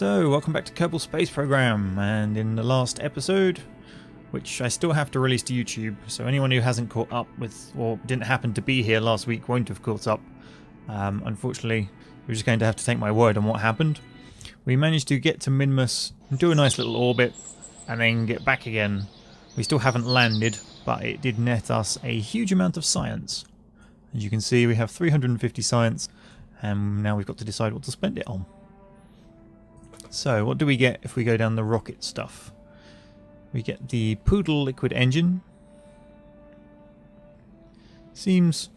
So, welcome back to Kerbal Space Program, and in the last episode, which I still have to release to YouTube, so anyone who hasn't caught up with, or didn't happen to be here last week won't have caught up. Unfortunately, you're just going to have to take my word on what happened. We managed to get to Minmus, do a nice little orbit, and then get back again. We still haven't landed, but it did net us a huge amount of science. As you can see, we have 350 science, and now we've got to decide what to spend it on. So, what do we get if we go down the rocket stuff? We get the Poodle liquid engine. Seems,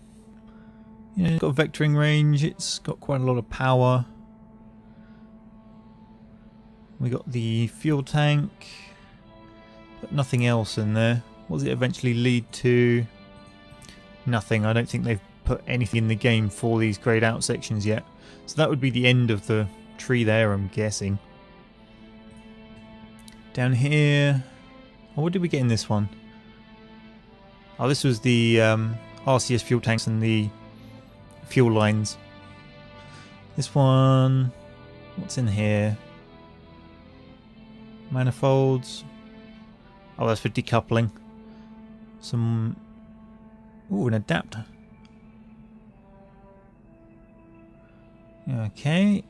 it's got a vectoring range, it's got quite a lot of power. We got the fuel tank, but nothing else in there. What does it eventually lead to? Nothing. I don't think they've put anything in the game for these grayed out sections yet. So that would be the end of the tree there, I'm guessing. Down here, what did we get in this one? Oh, this was the RCS fuel tanks and the fuel lines. This one, what's in here? Manifolds. Oh, that's for decoupling. Some, ooh, an adapter. Okay.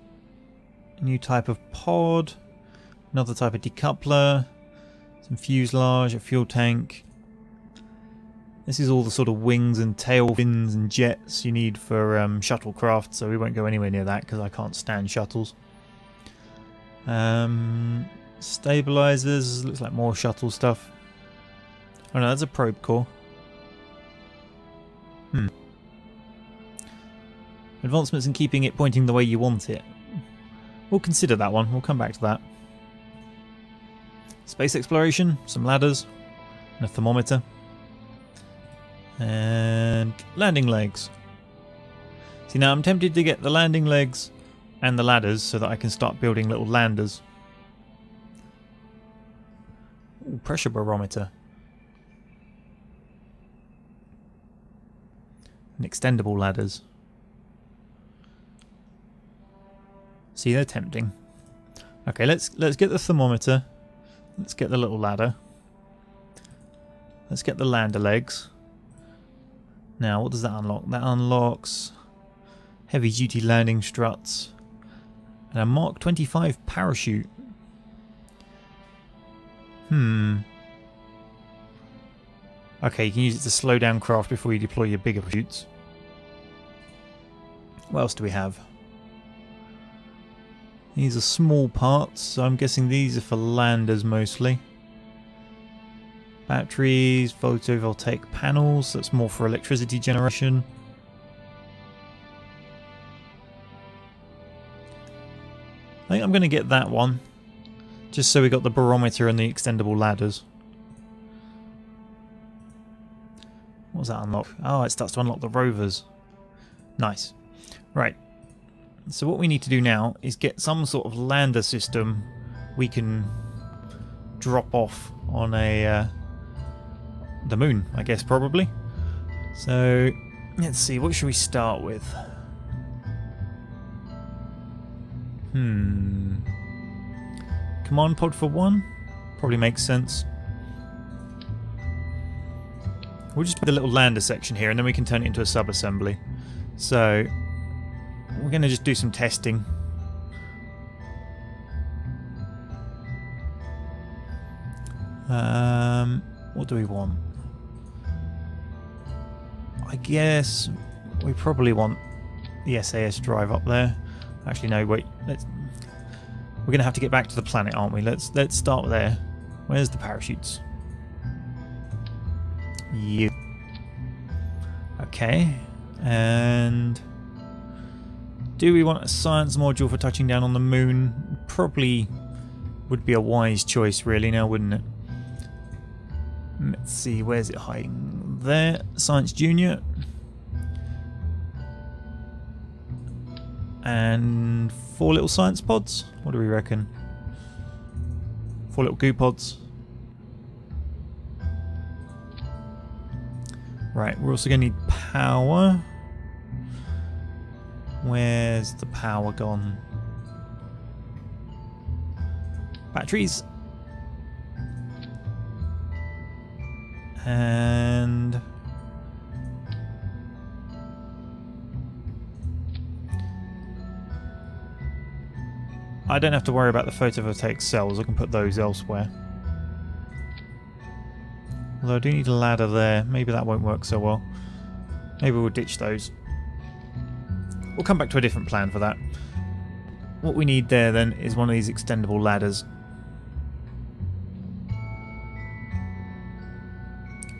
New type of pod. Another type of decoupler. Some fuselage, a fuel tank. This is all the sort of wings and tail fins and jets you need for shuttlecraft, so we won't go anywhere near that because I can't stand shuttles. Stabilizers, looks like more shuttle stuff. Oh no, that's a probe core. Advancements in keeping it pointing the way you want it. We'll consider that one, we'll come back to that. Space exploration, some ladders, and a thermometer. And landing legs. See, now I'm tempted to get the landing legs and the ladders so that I can start building little landers. Ooh, pressure barometer. And extendable ladders. See, they're tempting. Okay, let's get the thermometer. Let's get the little ladder. Let's get the lander legs. Now, what does that unlock? That unlocks heavy duty landing struts and a Mark 25 parachute. Okay, you can use it to slow down craft before you deploy your bigger parachutes. What else do we have? These are small parts, so I'm guessing these are for landers mostly. Batteries, photovoltaic panels, that's more for electricity generation. I think I'm going to get that one, just so we got the barometer and the extendable ladders. What does that unlock? Oh, it starts to unlock the rovers. Nice. Right. So what we need to do now is get some sort of lander system we can drop off on a the moon, I guess, probably. So let's see, what should we start with? Command pod for one? Probably makes sense. We'll just put the little lander section here and then we can turn it into a sub-assembly. So we're going to just do some testing. What do we want? I guess we probably want the SAS drive up there. Actually, no, wait. We're going to have to get back to the planet, aren't we? Let's start there. Where's the parachutes? You. Okay. And do we want a science module for touching down on the moon? Probably would be a wise choice, really, now, wouldn't it? Let's see, where's it hiding? There, Science Junior. And 4 little science pods? What do we reckon? 4 little goo pods. Right, we're also going to need power. Where's the power gone? Batteries. And I don't have to worry about the photovoltaic cells. I can put those elsewhere. Although I do need a ladder there. Maybe that won't work so well. Maybe we'll ditch those. We'll come back to a different plan for that. What we need there then is one of these extendable ladders.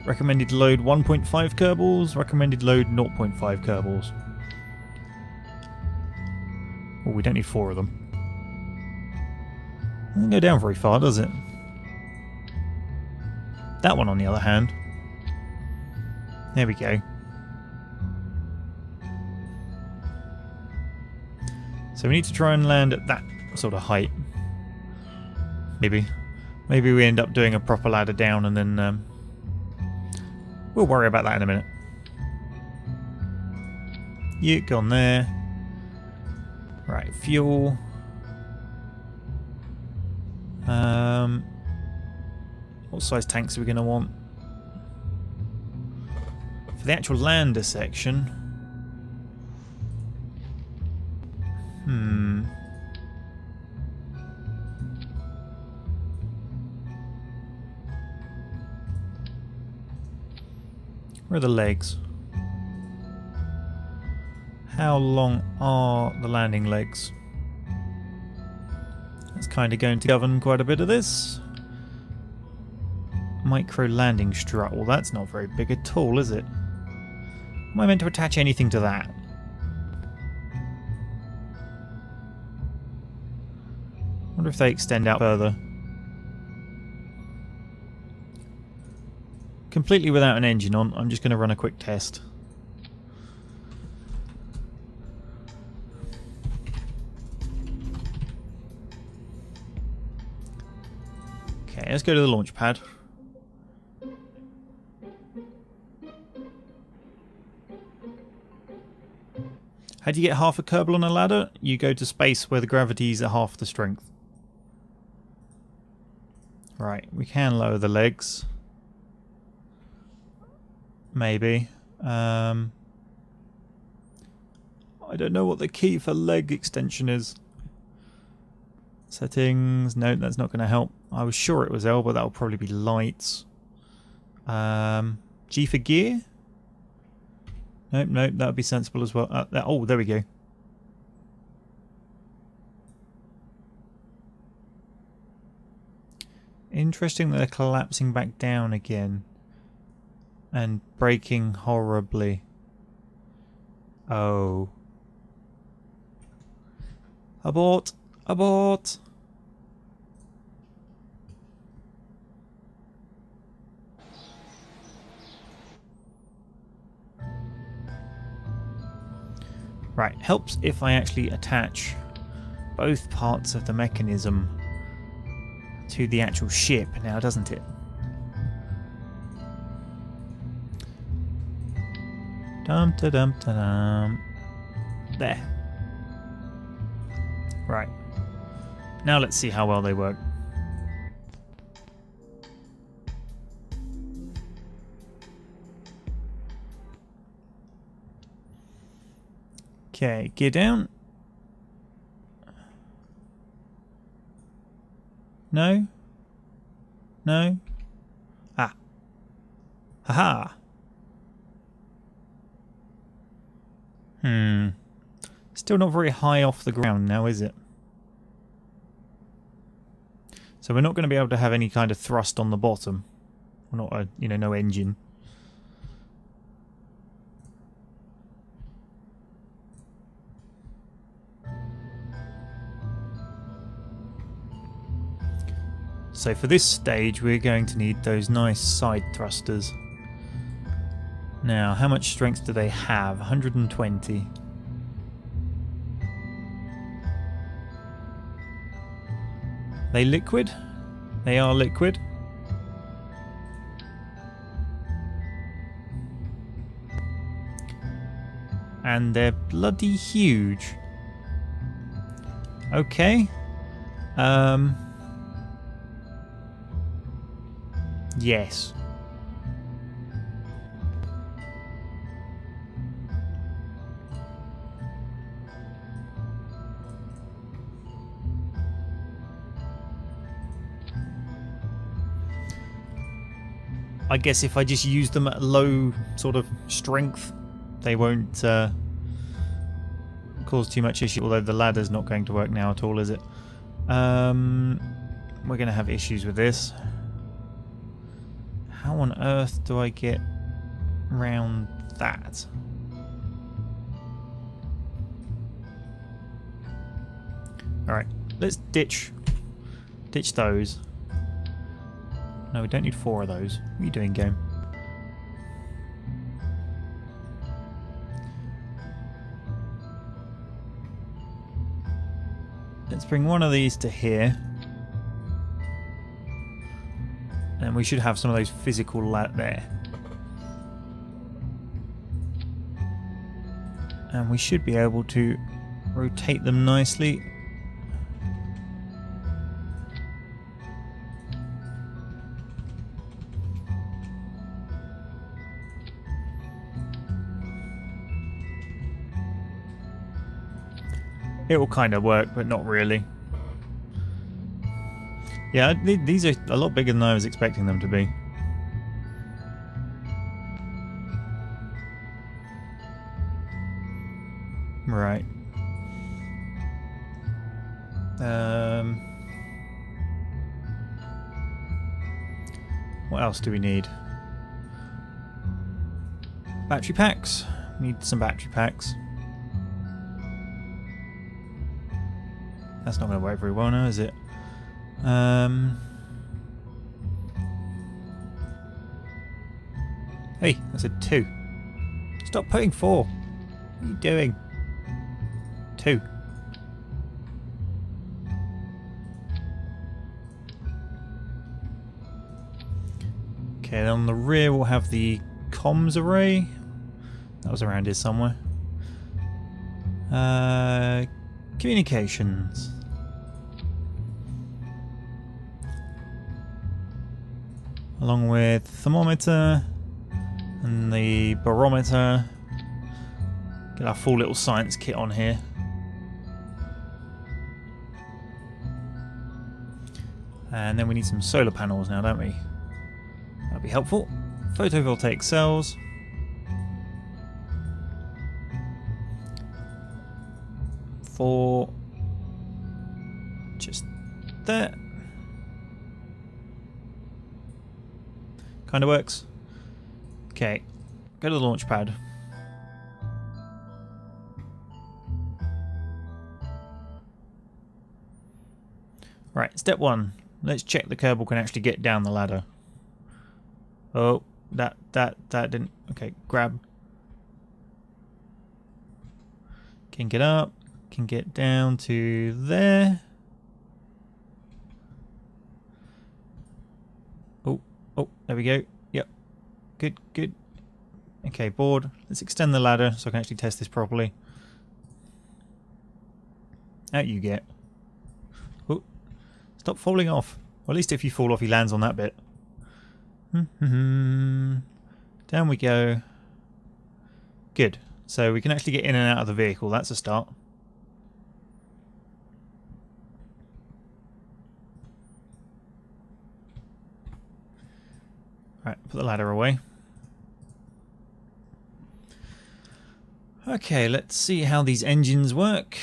Recommended load 1.5 Kerbals, recommended load 0.5 Kerbals. Oh, we don't need 4 of them. Doesn't go down very far, does it? That one, on the other hand. There we go. So we need to try and land at that sort of height. Maybe we end up doing a proper ladder down and then we'll worry about that in a minute. You gone there. Right, fuel. What size tanks are we going to want? For the actual lander section. Where are the legs? How long are the landing legs? That's kind of going to govern quite a bit of this. Micro landing strut. Well, that's not very big at all, is it? Am I meant to attach anything to that? I wonder if they extend out further. Completely without an engine on, I'm just going to run a quick test. Okay, let's go to the launch pad. How do you get half a Kerbal on a ladder? You go to space where the gravities are half the strength. Right, we can lower the legs. Maybe. I don't know what the key for leg extension is. Settings. No, that's not going to help. I was sure it was L, but that'll probably be lights. G for gear? Nope, nope, that would be sensible as well. Oh, there we go. Interesting that they're collapsing back down again. And breaking horribly. Oh. Abort! Abort! Right, helps if I actually attach both parts of the mechanism to the actual ship now, doesn't it? Dum da dum da dum. There. Right. Now let's see how well they work. Okay, gear down. No? No? Ah. Haha. Still not very high off the ground now, is it? So we're not going to be able to have any kind of thrust on the bottom. We're not a, no engine. So for this stage we're going to need those nice side thrusters. Now, how much strength do they have? 120. They liquid? They are liquid. And they're bloody huge. Okay. Yes. I guess if I just use them at low sort of strength, they won't cause too much issue. Although the ladder's not going to work now at all, is it? We're going to have issues with this. How on earth do I get round that? Alright, let's ditch those. No, we don't need 4 of those. What are you doing, game? Let's bring one of these to here. And we should have some of those physical there. And we should be able to rotate them nicely. It will kind of work, but not really. Yeah, these are a lot bigger than I was expecting them to be. Right. What else do we need? Battery packs. Need some battery packs. That's not going to work very well now, is it? Hey, I said 2. Stop putting 4. What are you doing? 2. Okay, then on the rear we'll have the comms array. That was around here somewhere. Communications. Along with thermometer and the barometer. Get our full little science kit on here. And then we need some solar panels now, don't we? That'd be helpful. Photovoltaic cells. For just there. Kind of works. Okay, go to the launch pad. Right, step 1. Let's check the Kerbal can actually get down the ladder. Oh, that didn't. Okay, grab. Can get up. Can get down to there. Oh, there we go. Yep. Good. Okay, board. Let's extend the ladder so I can actually test this properly. Out you get. Oh, stop falling off. Or at least if you fall off, he lands on that bit. Down we go. Good. So we can actually get in and out of the vehicle. That's a start. Right, put the ladder away. Okay, let's see how these engines work.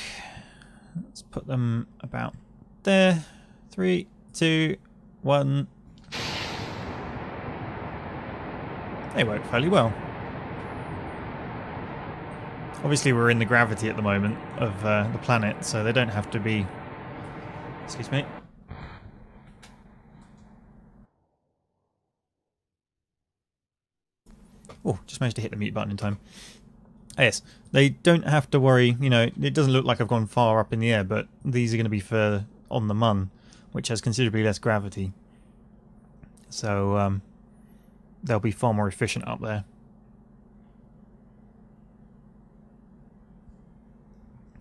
Let's put them about there. 3, 2, 1. They work fairly well. Obviously we're in the gravity at the moment of the planet, so they don't have to be... Excuse me. Oh, just managed to hit the mute button in time. Ah, yes, they don't have to worry, you know, it doesn't look like I've gone far up in the air, but these are going to be further on the Mun, which has considerably less gravity. So, they'll be far more efficient up there.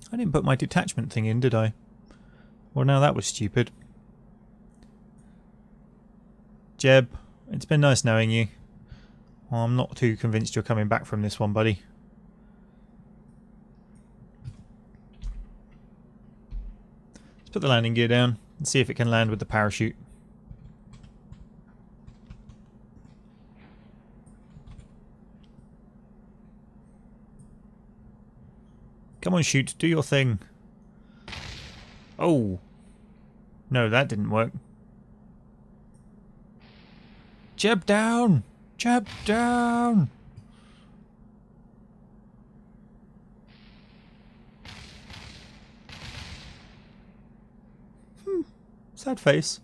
I didn't put my detachment thing in, did I? Well, now that was stupid. Jeb, it's been nice knowing you. Well, I'm not too convinced you're coming back from this one, buddy. Let's put the landing gear down and see if it can land with the parachute. Come on, shoot. Do your thing. Oh. No, that didn't work. Jeb down! Jeb down! Sad face.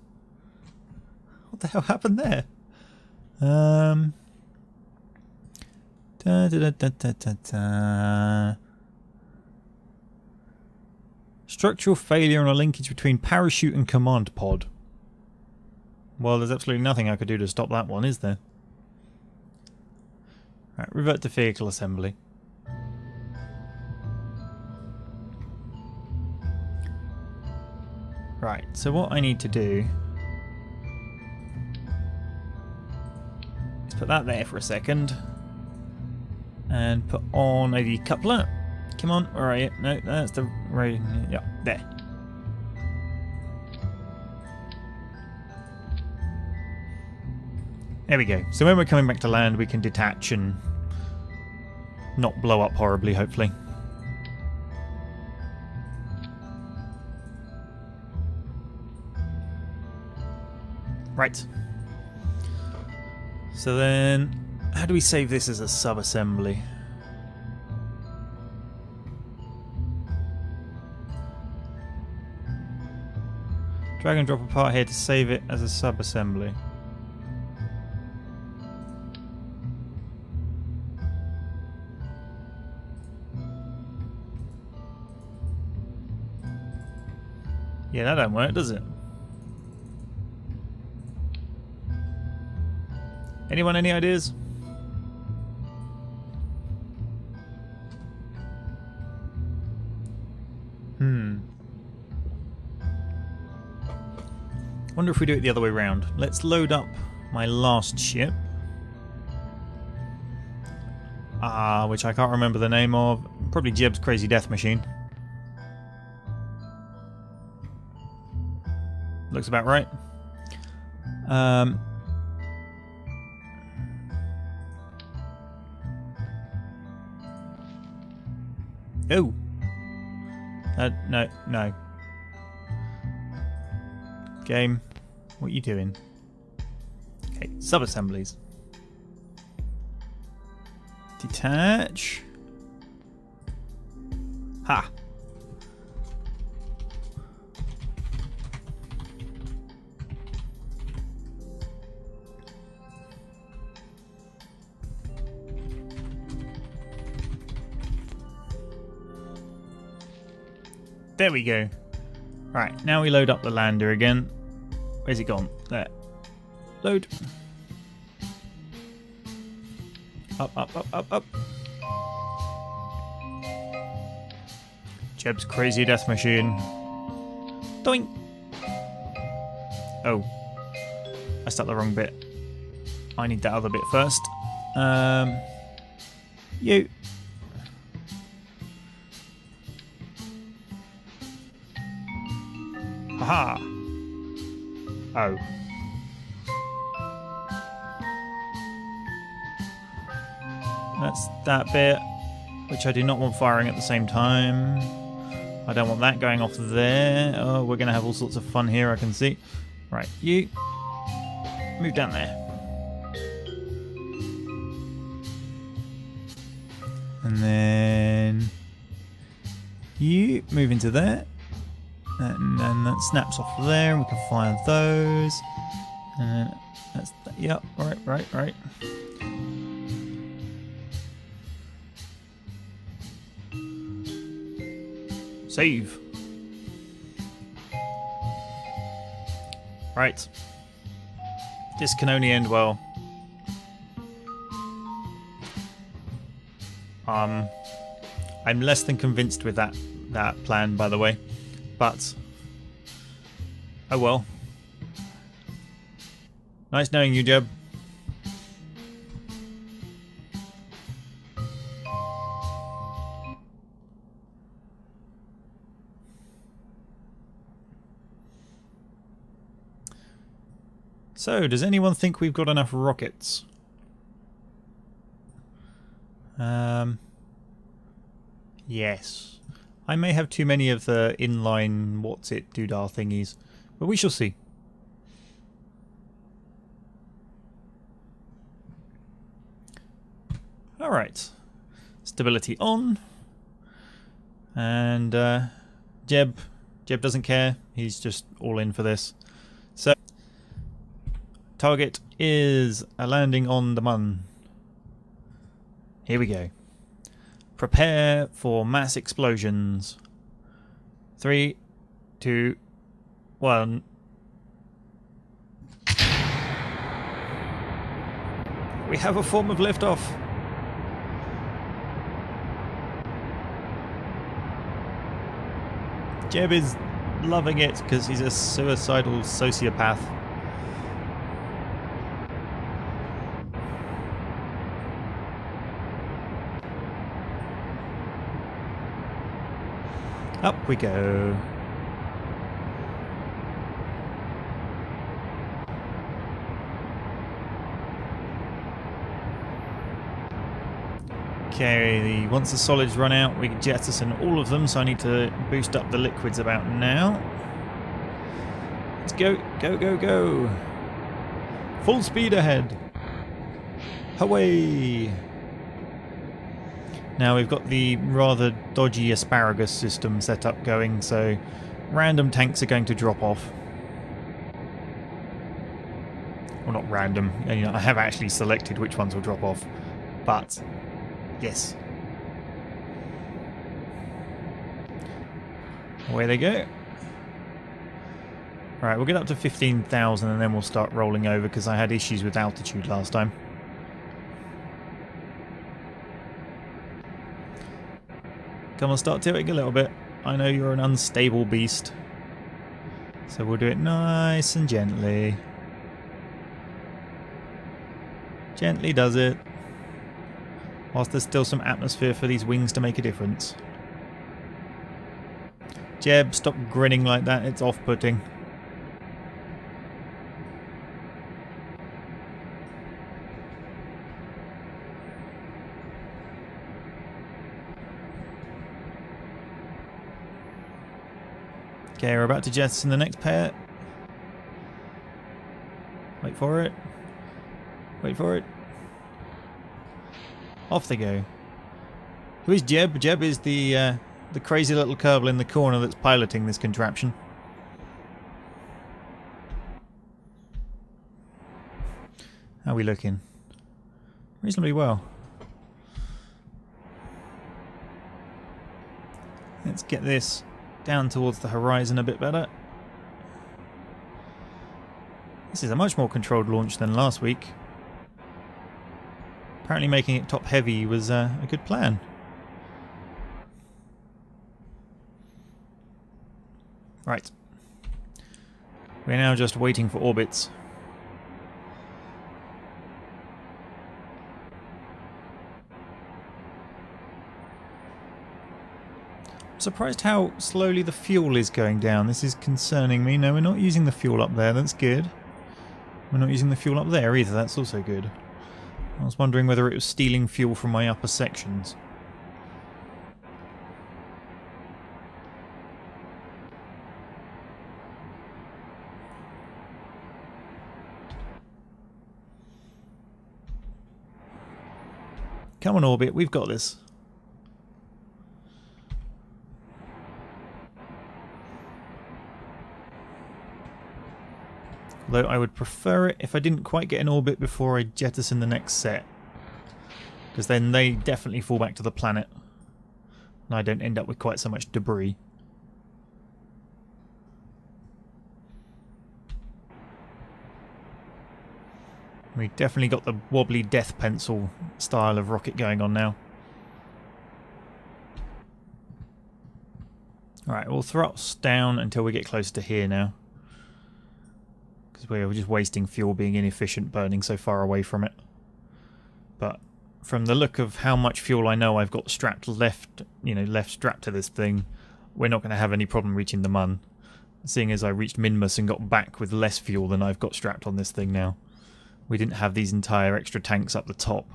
What the hell happened there? Da, da, da, da, da, da, da. Structural failure on a linkage between parachute and command pod. Well, there's absolutely nothing I could do to stop that one, is there? Right, revert to vehicle assembly. Right, so what I need to do is put that there for a second and put on a decoupler. Come on, where are you? No, that's the right. Yeah, there. There we go. So when we're coming back to land, we can detach and not blow up horribly, hopefully. Right. So then, how do we save this as a sub-assembly? Drag and drop a part here to save it as a sub-assembly. Yeah, that don't work, does it? Anyone any ideas? Wonder if we do it the other way around. Let's load up my last ship. Which I can't remember the name of. Probably Jeb's Crazy Death Machine. Looks about right. Oh. No. Game. What are you doing? Okay, sub-assemblies. Detach. Ha! There we go. Right, now we load up the lander again. Where's he gone? There. Load. Up. Jeb's Crazy Death Machine. Doink! Oh. I stuck the wrong bit. I need that other bit first. You. Haha! Oh. That's that bit, which I do not want firing at the same time. I don't want that going off there. Oh, we're going to have all sorts of fun here, I can see. Right, you move down there. And then you move into there. And then that snaps off there, and we can fire those. And that's that. Yep, right. Save. Right. This can only end well. I'm less than convinced with that plan, by the way. But, oh well. Nice knowing you, Jeb. So, does anyone think we've got enough rockets? Yes. I may have too many of the inline what's-it doodah thingies, but we shall see. Alright. Stability on. And Jeb doesn't care. He's just all in for this. So, target is a landing on the Mun. Here we go. Prepare for mass explosions. 3, 2, 1. We have a form of liftoff. Jeb is loving it because he's a suicidal sociopath. Up we go. Okay, once the solids run out, we can jettison all of them, so I need to boost up the liquids about now. Let's go, go, go, go. Full speed ahead. Away. Now we've got the rather dodgy asparagus system set up going, so random tanks are going to drop off. Well, not random. You know, I have actually selected which ones will drop off, but yes. Away they go. Right, we'll get up to 15,000 and then we'll start rolling over because I had issues with altitude last time. Come on, start tilting a little bit. I know you're an unstable beast. So we'll do it nice and gently. Gently does it. Whilst there's still some atmosphere for these wings to make a difference. Jeb, stop grinning like that. It's off-putting. Okay, we're about to jettison the next pair. Wait for it. Wait for it. Off they go. Who is Jeb? Jeb is the crazy little Kerbal in the corner that's piloting this contraption. How are we looking? Reasonably well. Let's get this down towards the horizon a bit better. This is a much more controlled launch than last week. Apparently making it top heavy was a good plan. Right. We're now just waiting for orbits. I'm surprised how slowly the fuel is going down. This is concerning me. No, we're not using the fuel up there. That's good. We're not using the fuel up there either. That's also good. I was wondering whether it was stealing fuel from my upper sections. Come on, Orbit, we've got this. Although I would prefer it if I didn't quite get an orbit before I jettison the next set. Because then they definitely fall back to the planet. And I don't end up with quite so much debris. We definitely got the wobbly death pencil style of rocket going on now. Alright, we'll thrust down until we get closer to here now. Because we're just wasting fuel being inefficient burning so far away from it. But from the look of how much fuel I know I've got strapped left strapped to this thing, we're not going to have any problem reaching the Mun. seeing as I reached Minmus and got back with less fuel than I've got strapped on this thing now. We didn't have these entire extra tanks up the top.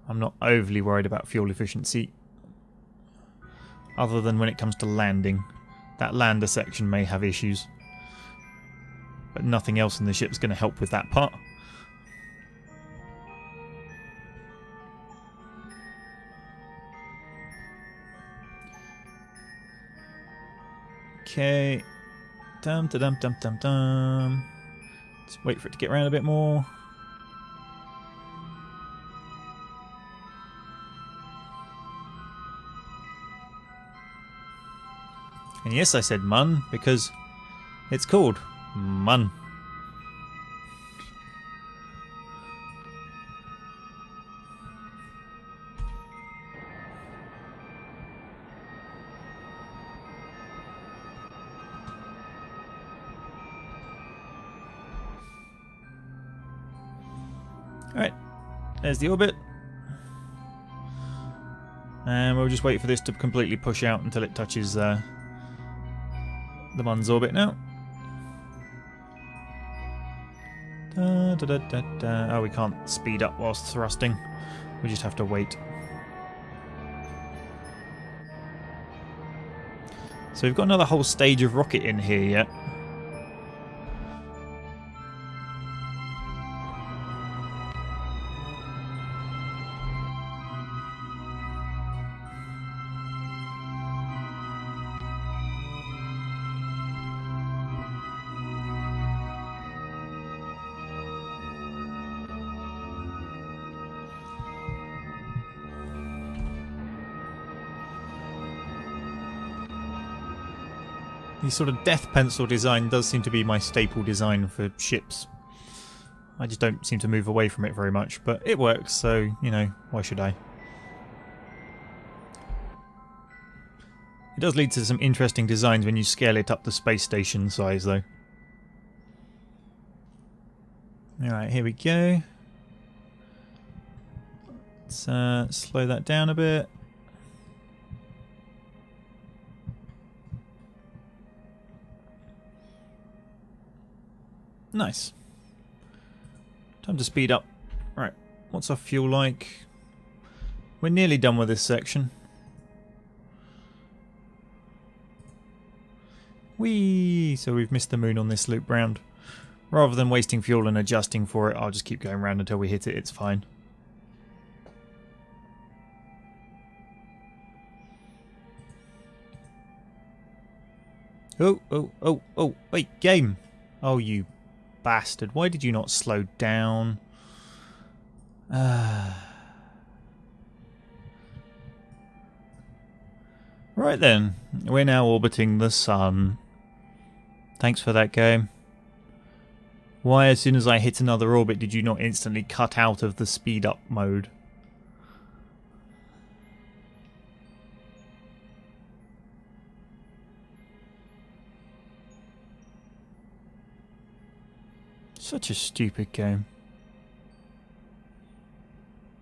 I'm not overly worried about fuel efficiency, other than when it comes to landing. That lander section may have issues, but nothing else in the ship's going to help with that part. Okay. Dum da dum dum dum dum. Let's wait for it to get around a bit more. And yes, I said mun because it's called mun. Alright, there's the orbit. And we'll just wait for this to completely push out until it touches the Mun's orbit now. Da, da, da, da, da. Oh, we can't speed up whilst thrusting. We just have to wait. So we've got another whole stage of rocket in here yet. The sort of death pencil design does seem to be my staple design for ships. I just don't seem to move away from it very much, but it works, so, you know, why should I? It does lead to some interesting designs when you scale it up to space station size, though. Alright, here we go. Let's slow that down a bit. Nice. Time to speed up. Right, what's our fuel like? We're nearly done with this section. Whee! So we've missed the moon on this loop round. Rather than wasting fuel and adjusting for it, I'll just keep going round until we hit it, it's fine. Oh, wait, game! Oh, you bastard. Why did you not slow down? Right then, we're now orbiting the sun. Thanks for that, game. Why, as soon as I hit another orbit, did you not instantly cut out of the speed up mode? Such a stupid game.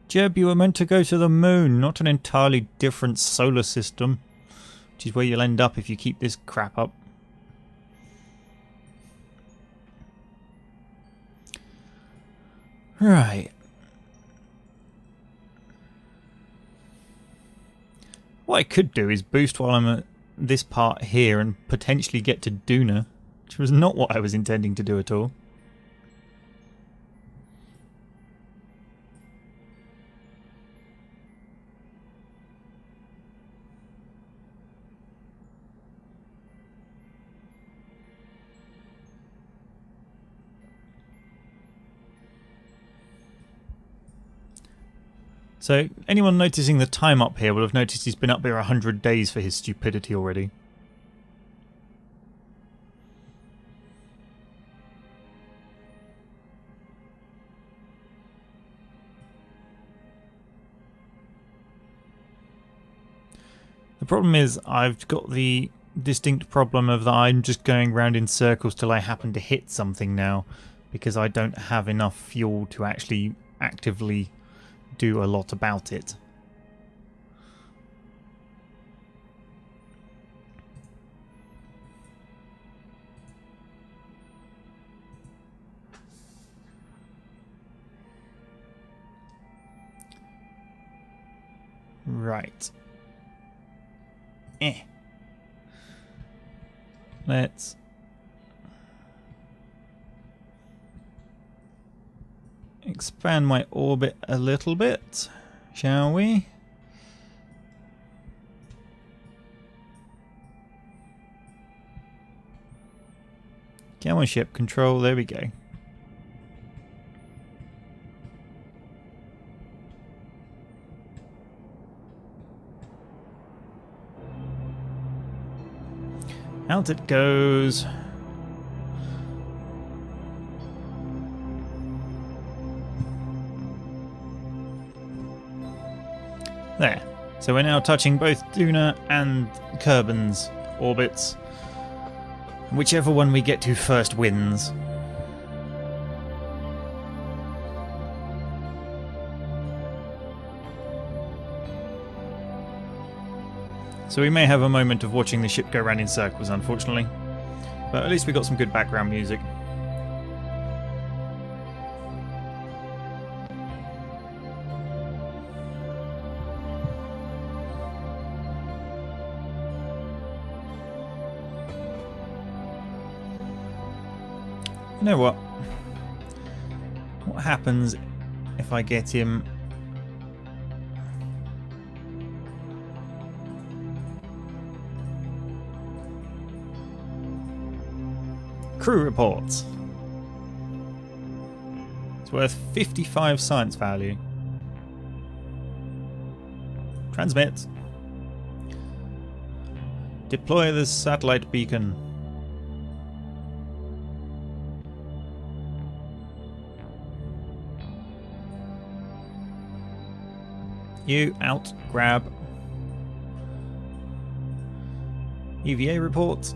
Jeb, you were meant to go to the moon, not an entirely different solar system. Which is where you'll end up if you keep this crap up. Right. What I could do is boost while I'm at this part here and potentially get to Duna, which was not what I was intending to do at all. So, anyone noticing the time up here will have noticed he's been up here 100 days for his stupidity already. The problem is I've got the distinct problem of that I'm just going round in circles till I happen to hit something now, because I don't have enough fuel to actually actively do a lot about it. Right. Let's expand my orbit a little bit, shall we? Come on, ship control, there we go. Out it goes. There. So we're now touching both Duna and Kerbin's orbits. Whichever one we get to first wins. So we may have a moment of watching the ship go round in circles, unfortunately. But at least we got some good background music. You know what? What happens if I get him... Crew reports. It's worth 55 science value. Transmit. Deploy the satellite beacon. You out, grab. EVA report.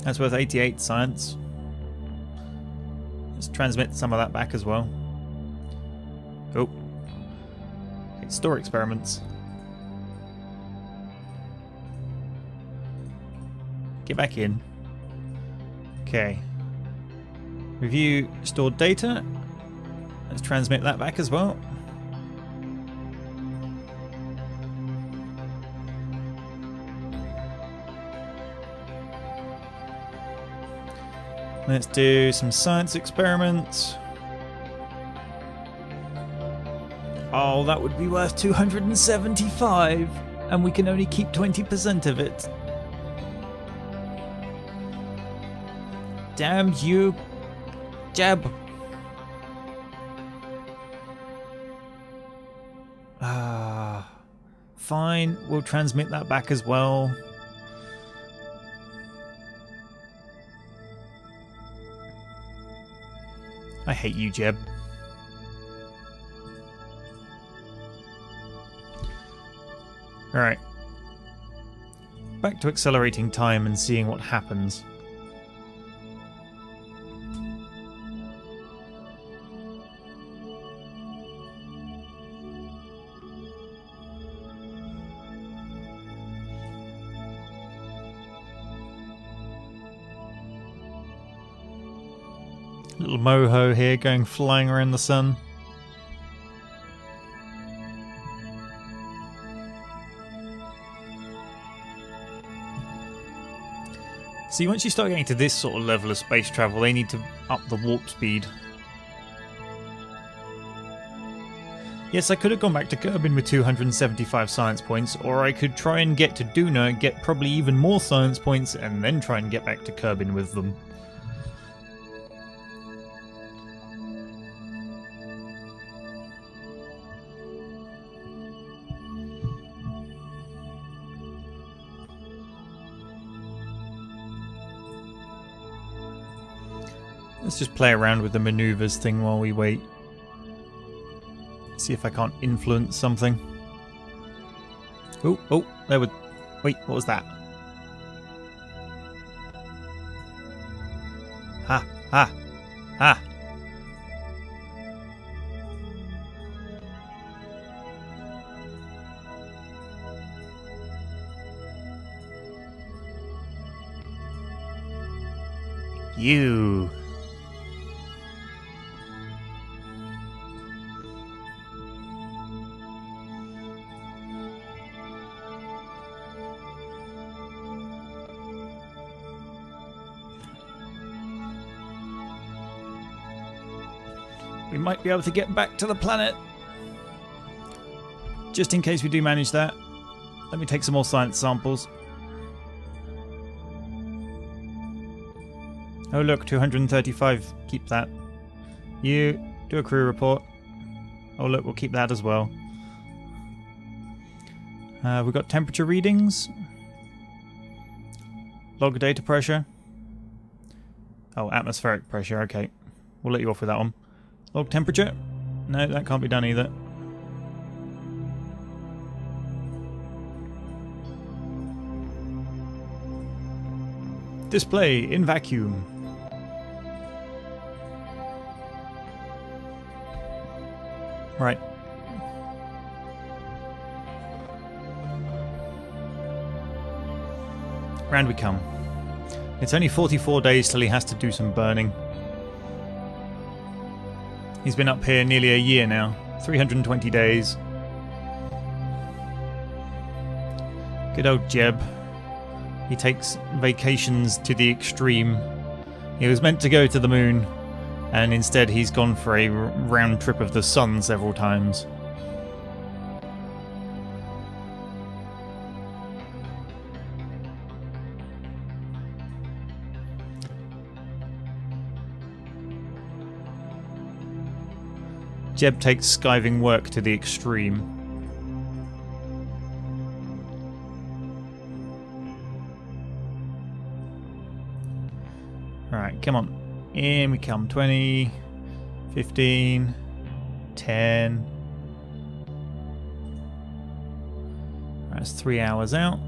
That's worth 88 science. Let's transmit some of that back as well. Oh. Okay, store experiments. Get back in. Okay. Review stored data. Let's transmit that back as well. Let's do some science experiments. Oh, that would be worth 275, and we can only keep 20% of it. Damn you, Jeb. Fine, we'll transmit that back as well. I hate you, Jeb. Alright. Back to accelerating time and seeing what happens. Little moho here going flying around the sun. See, once you start getting to this sort of level of space travel, they need to up the warp speed. Yes, I could have gone back to Kerbin with 275 science points, or I could try and get to Duna, get probably even more science points, and then try and get back to Kerbin with them. Let's just play around with the maneuvers thing while we wait. See if I can't influence something. Oh, there would... Wait, what was that? Ha! You... we might be able to get back to the planet. Just in case we do manage that, let me take some more science samples. Oh look, 235. Keep that. You do a crew report. Oh look, we'll keep that as well. We've got temperature readings. Log data pressure. Oh, atmospheric pressure, okay. We'll let you off with that one. Log temperature. No, that can't be done either. Display in vacuum. Right. Round we come. It's only 44 days till he has to do some burning. He's been up here nearly a year now. 320 days. Good old Jeb. He takes vacations to the extreme. He was meant to go to the moon, and instead he's gone for a round trip of the sun several times. Jeb takes skiving work to the extreme. Alright, come on. In we come. 20, 15, 10. That's 3 hours out.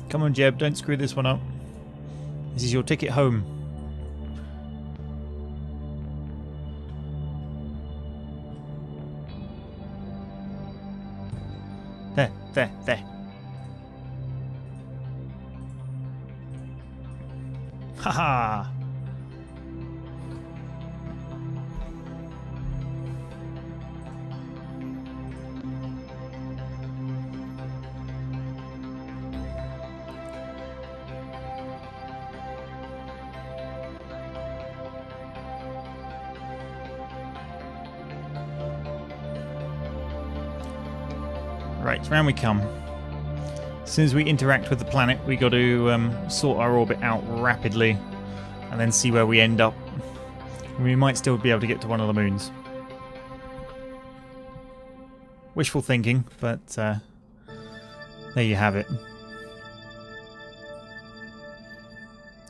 Come on, Jeb, don't screw this one up. This is your ticket home. There. Haha! Right, round we come. As soon as we interact with the planet, we got to sort our orbit out rapidly and then see where we end up. We might still be able to get to one of the moons. Wishful thinking, but there you have it.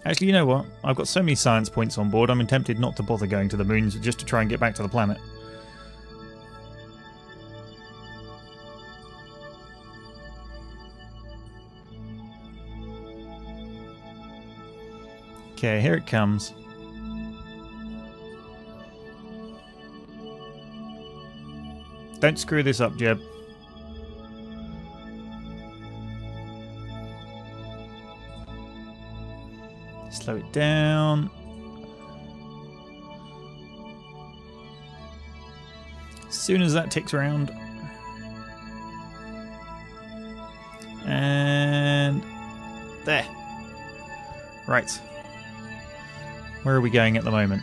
Actually, you know what? I've got so many science points on board, I'm tempted not to bother going to the moons just to try and get back to the planet. Okay, here it comes. Don't screw this up, Jeb. Slow it down. As soon as that ticks around. And there. Right. Where are we going at the moment?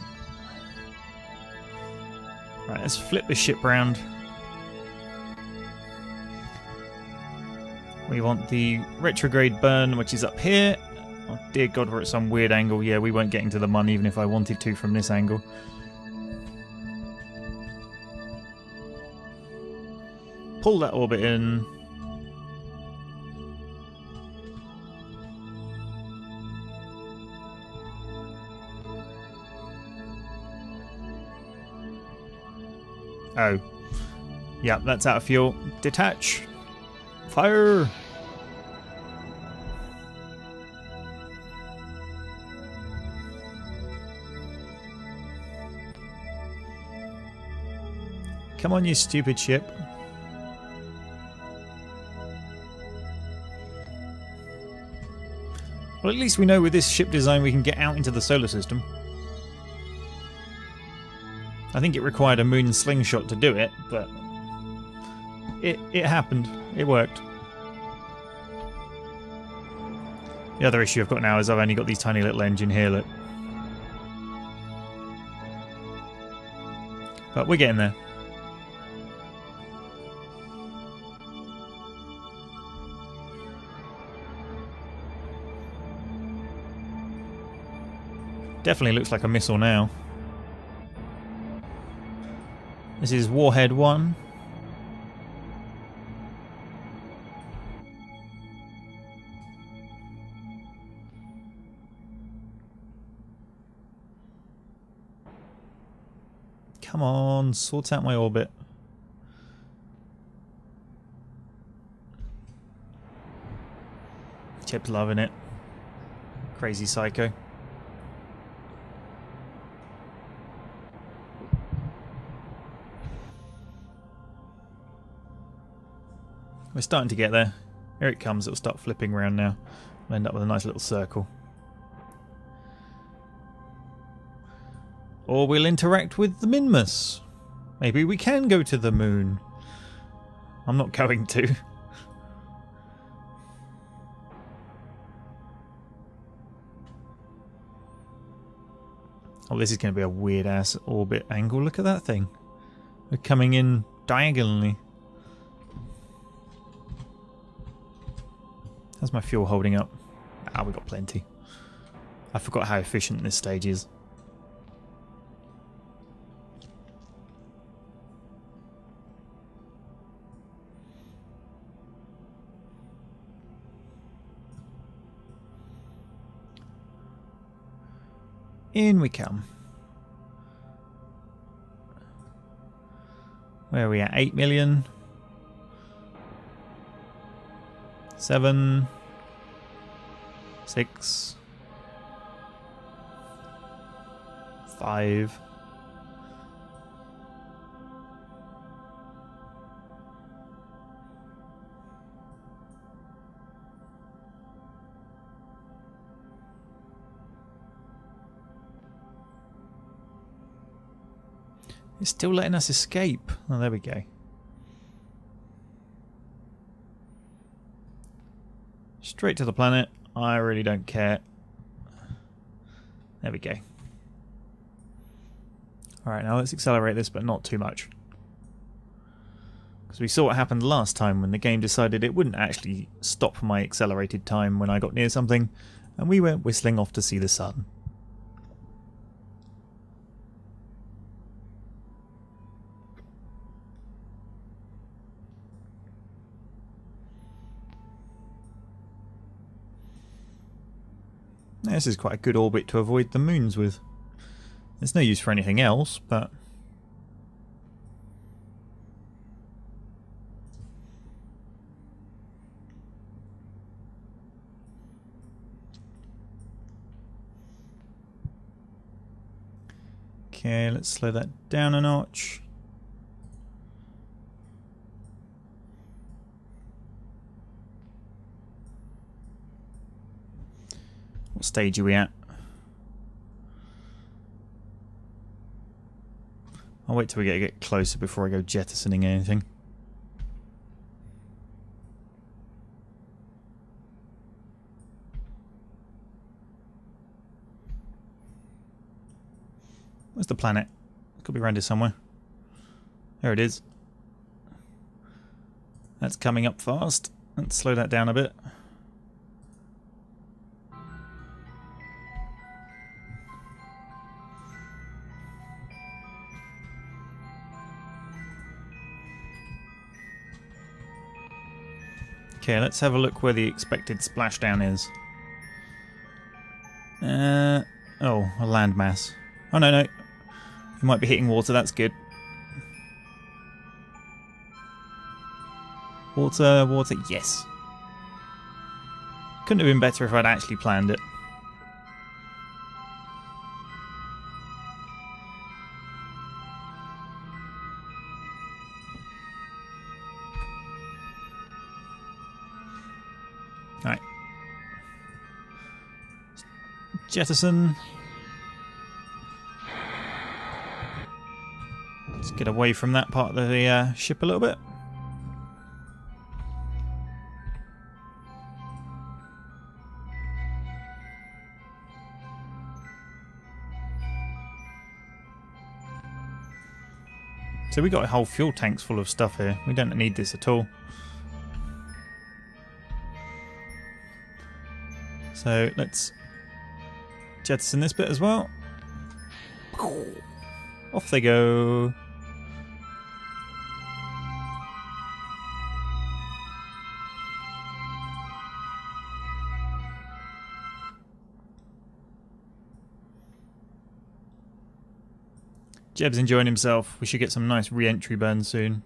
Right, let's flip the ship round. We want the retrograde burn, which is up here. Oh dear God, we're at some weird angle. Yeah, we weren't getting to the mun even if I wanted to from this angle. Pull that orbit in. Oh. Yeah, that's out of fuel. Detach. Fire. Come on, you stupid ship. Well, at least we know with this ship design we can get out into the solar system. I think it required a moon slingshot to do it, but it happened. It worked. The other issue I've got now is I've only got these tiny little engine here, look. But we're getting there. Definitely looks like a missile now. This is Warhead 1. Come on, sort out my orbit. Chip's loving it. Crazy psycho. We're starting to get there. Here it comes. It'll start flipping around now. We'll end up with a nice little circle. Or we'll interact with the Minmus. Maybe we can go to the moon. I'm not going to. Oh, this is going to be a weird ass orbit angle. Look at that thing. We're coming in diagonally. How's my fuel holding up? Ah, we got plenty. I forgot how efficient this stage is. In we come. Where are we at? 8 million. 7. 6. 5. It's still letting us escape. Oh, there we go. Straight to the planet. I really don't care. There we go. Alright, now let's accelerate this, but not too much. Because we saw what happened last time when the game decided it wouldn't actually stop my accelerated time when I got near something, and we went whistling off to see the sun. This is quite a good orbit to avoid the moons with. There's no use for anything else, but... Okay, let's slow that down a notch. What stage are we at? I'll wait till we get closer before I go jettisoning anything. Where's the planet? It could be around here somewhere. There it is. That's coming up fast. Let's slow that down a bit. Okay, let's have a look where the expected splashdown is. Oh, a landmass. Oh, no. You might be hitting water, that's good. Water, yes. Couldn't have been better if I'd actually planned it. Alright. Jettison. Let's get away from that part of the ship a little bit. So we got whole fuel tanks full of stuff here. We don't need this at all. So let's jettison this bit as well. Off they go. Jeb's enjoying himself. We should get some nice re-entry burns soon.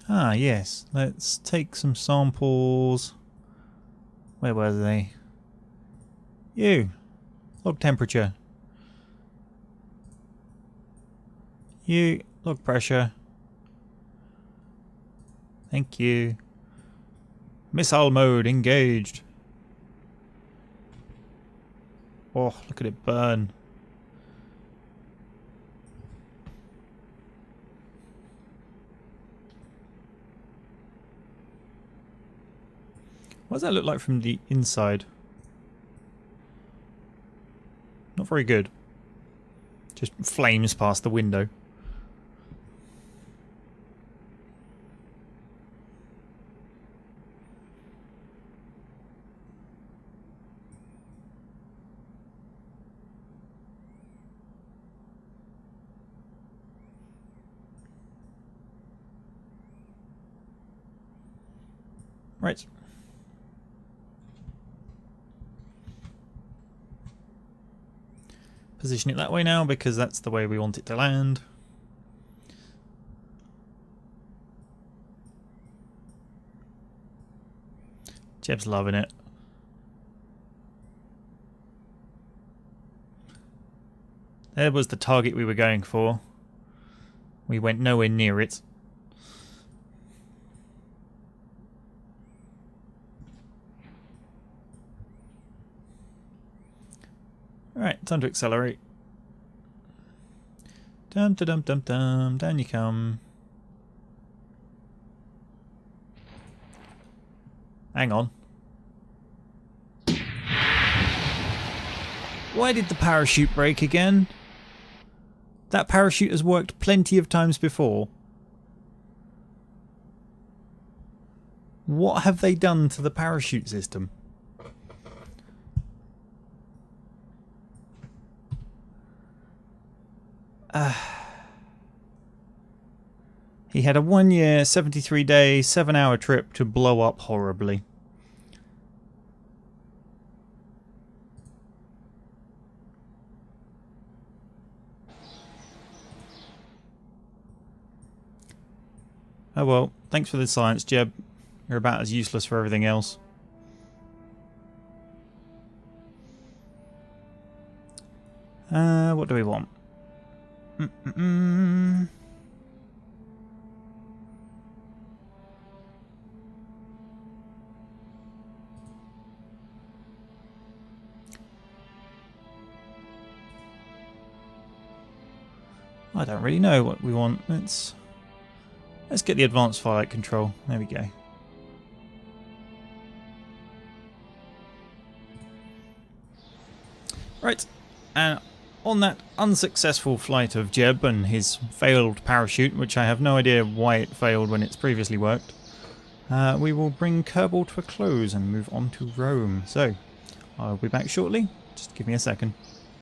Ah, yes. Let's take some samples. Where were they? You. Log temperature. You. Log pressure. Thank you. Missile mode engaged. Oh, look at it burn. What does that look like from the inside? Not very good. Just flames past the window. Right. Position it that way now because that's the way we want it to land. Jeb's loving it. There was the target we were going for. We went nowhere near it. Alright, time to accelerate. Dum da dum dum dum, down you come. Hang on. Why did the parachute break again? That parachute has worked plenty of times before. What have they done to the parachute system? He had a 1 year, 73 day, 7-hour trip to blow up horribly. Oh well, thanks for the science, Jeb. You're about as useless for everything else. What do we want? I don't really know what we want. Let's get the advanced flight control. There we go. Right, and on that unsuccessful flight of Jeb and his failed parachute, which I have no idea why it failed when it's previously worked, we will bring Kerbal to a close and move on to Rome. So, I'll be back shortly. Just give me a second.